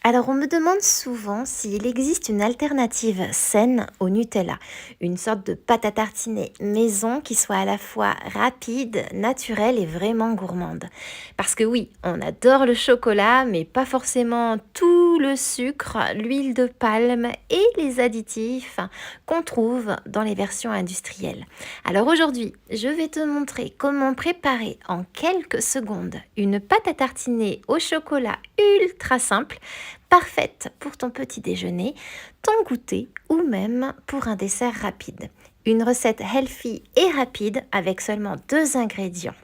Alors, on me demande souvent s'il existe une alternative saine au Nutella, une sorte de pâte à tartiner maison qui soit à la fois rapide, naturelle et vraiment gourmande. Parce que oui, on adore le chocolat, mais pas forcément tout le sucre, l'huile de palme et les additifs qu'on trouve dans les versions industrielles. Alors aujourd'hui, je vais te montrer comment préparer en quelques secondes une pâte à tartiner au chocolat ultra simple, parfaite pour ton petit déjeuner, ton goûter ou même pour un dessert rapide. Une recette healthy et rapide avec seulement 2 ingrédients.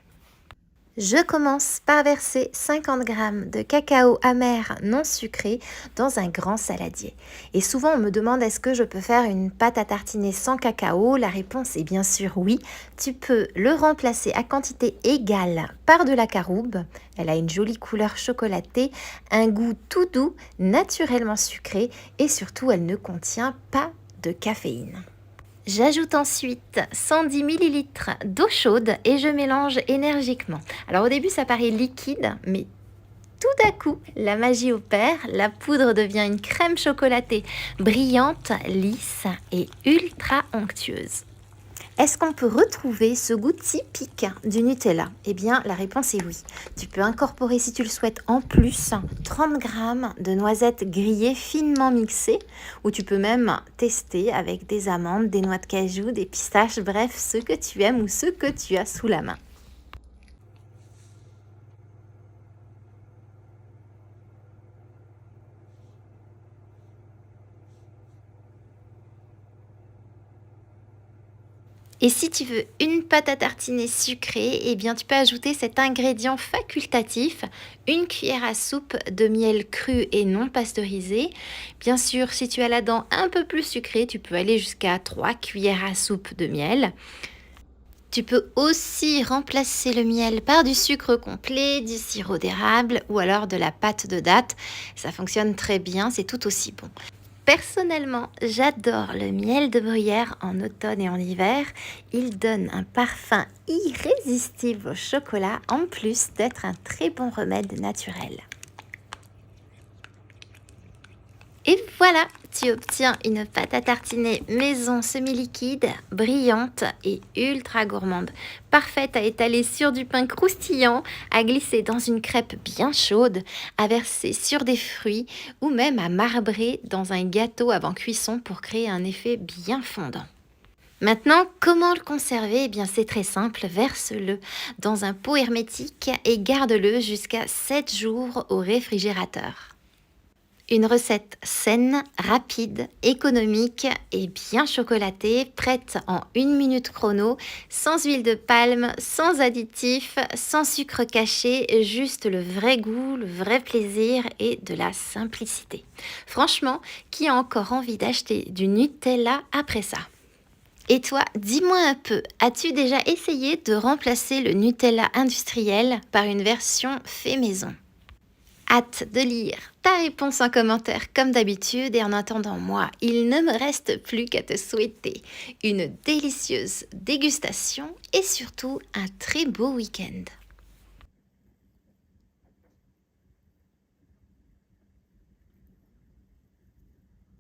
Je commence par verser 50 g de cacao amer non sucré dans un grand saladier. Et souvent on me demande est-ce que je peux faire une pâte à tartiner sans cacao? La réponse est bien sûr oui. Tu peux le remplacer à quantité égale par de la caroube. Elle a une jolie couleur chocolatée, un goût tout doux, naturellement sucré et surtout elle ne contient pas de caféine. J'ajoute ensuite 110 ml d'eau chaude et je mélange énergiquement. Alors au début ça paraît liquide, mais tout d'un coup la magie opère, la poudre devient une crème chocolatée brillante, lisse et ultra onctueuse. Est-ce qu'on peut retrouver ce goût typique du Nutella? Eh bien, la réponse est oui. Tu peux incorporer, si tu le souhaites, en plus 30 g de noisettes grillées finement mixées, ou tu peux même tester avec des amandes, des noix de cajou, des pistaches, bref, ce que tu aimes ou ce que tu as sous la main. Et si tu veux une pâte à tartiner sucrée, eh bien tu peux ajouter cet ingrédient facultatif, une cuillère à soupe de miel cru et non pasteurisé. Bien sûr, si tu as la dent un peu plus sucrée, tu peux aller jusqu'à 3 cuillères à soupe de miel. Tu peux aussi remplacer le miel par du sucre complet, du sirop d'érable ou alors de la pâte de date. Ça fonctionne très bien, c'est tout aussi bon. Personnellement, j'adore le miel de bruyère en automne et en hiver. Il donne un parfum irrésistible au chocolat, en plus d'être un très bon remède naturel. Et voilà, tu obtiens une pâte à tartiner maison semi-liquide, brillante et ultra gourmande. Parfaite à étaler sur du pain croustillant, à glisser dans une crêpe bien chaude, à verser sur des fruits ou même à marbrer dans un gâteau avant cuisson pour créer un effet bien fondant. Maintenant, comment le conserver? Eh bien, c'est très simple, verse-le dans un pot hermétique et garde-le jusqu'à 7 jours au réfrigérateur. Une recette saine, rapide, économique et bien chocolatée, prête en 1 minute chrono, sans huile de palme, sans additifs, sans sucre caché, juste le vrai goût, le vrai plaisir et de la simplicité. Franchement, qui a encore envie d'acheter du Nutella après ça? Et toi, dis-moi un peu, as-tu déjà essayé de remplacer le Nutella industriel par une version fait maison? Hâte de lire ta réponse en commentaire comme d'habitude et en attendant moi, il ne me reste plus qu'à te souhaiter une délicieuse dégustation et surtout un très beau week-end.